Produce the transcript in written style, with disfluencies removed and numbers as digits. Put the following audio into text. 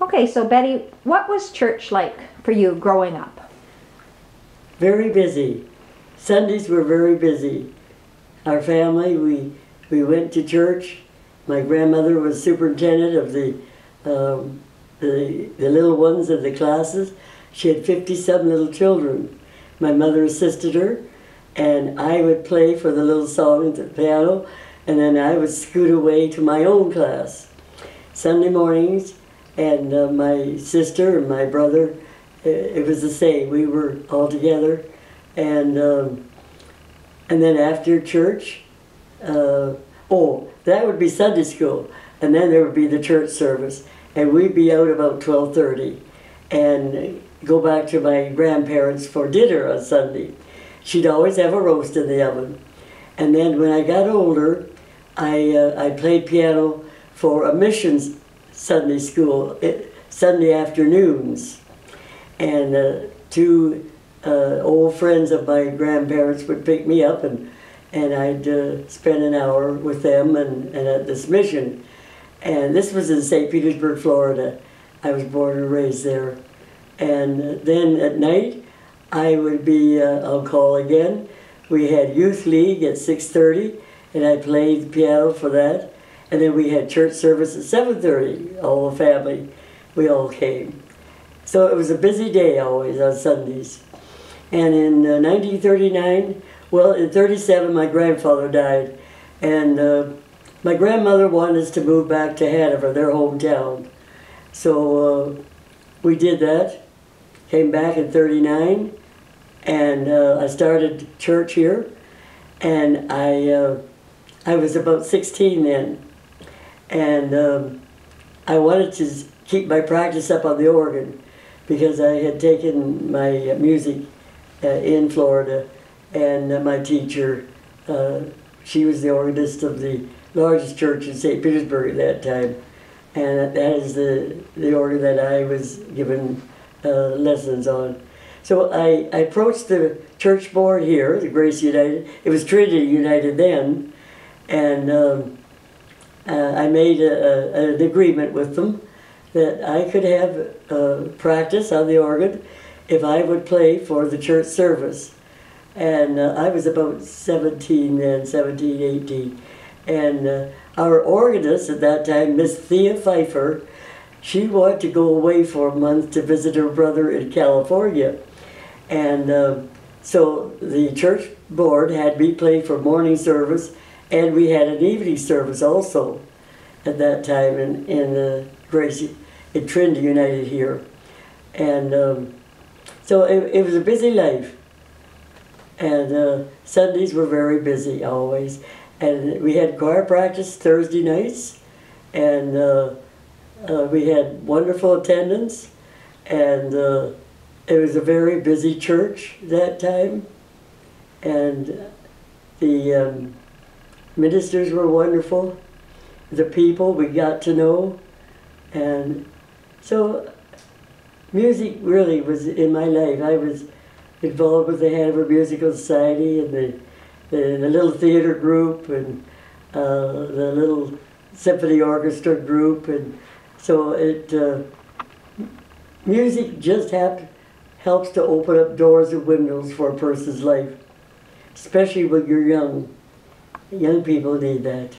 Okay, so Betty, what was church like for you growing up? Very busy. Sundays were very busy. Our family, we went to church. My grandmother was superintendent of the little ones of the classes. She had 50-some little children. My mother assisted her, and I would play for the little songs at the piano, and then I would scoot away to my own class. Sunday mornings, and my sister and my brother, it was the same. We were all together, and then after church, that would be Sunday school, and then there would be the church service, and we'd be out about 12:30, and go back to my grandparents for dinner on Sunday. She'd always have a roast in the oven. And then when I got older, I played piano for a missions Sunday school, Sunday afternoons. And two old friends of my grandparents would pick me up, and I'd spend an hour with them and at this mission. And this was in St. Petersburg, Florida. I was born and raised there. And then at night, I would be on call again. We had youth league at 6:30, and I played the piano for that. And then we had church service at 7:30. All the family, we all came. So it was a busy day always on Sundays. And in 1939, well, in 37, my grandfather died, and my grandmother wanted us to move back to Hanover, their hometown. So we did that. Came back in 39, and I started church here, and I was about 16 then, and I wanted to keep my practice up on the organ because I had taken my music in Florida, and my teacher, she was the organist of the largest church in St. Petersburg at that time, and that is the organ that I was given lessons on. So I approached the church board here, the Grace United. It was Trinity United then, and I made an agreement with them that I could have practice on the organ if I would play for the church service. And I was about 17 then, 17, 18. And our organist at that time, Miss Thea Pfeiffer, she wanted to go away for a month to visit her brother in California. And so the church board had me play for morning service, and we had an evening service also at that time in Grace, in Trinity United here. And so it was a busy life. And Sundays were very busy always. And we had choir practice Thursday nights, and we had wonderful attendance, and it was a very busy church that time, and the ministers were wonderful, the people we got to know, and so music really was in my life. I was involved with the Hanover Musical Society and the little theater group and the little symphony orchestra group, and so music just helps to open up doors and windows for a person's life, especially when you're young. Young people need that.